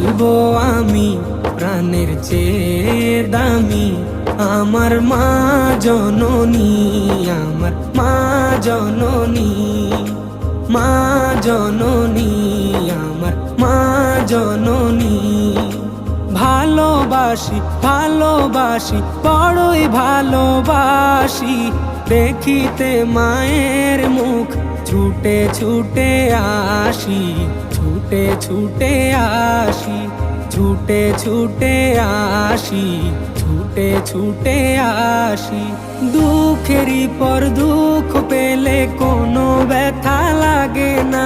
বলবো আমি প্রাণের চেয়ে দামি আমার মা জননী, আমার মা জননী, মা জননী, আমার মা জননী। ভালোবাসি ভালোবাসি বড়ই ভালোবাসি, দেখিতে মায়ের মুখ ছুটে ছুটে আসি, ছুটে ছুটে আসি, ছুটে ছুটে আসি, ছুটে ছুটে আসি। দুঃখেরই পর দুঃখ পেলে কোনো ব্যথা লাগে না,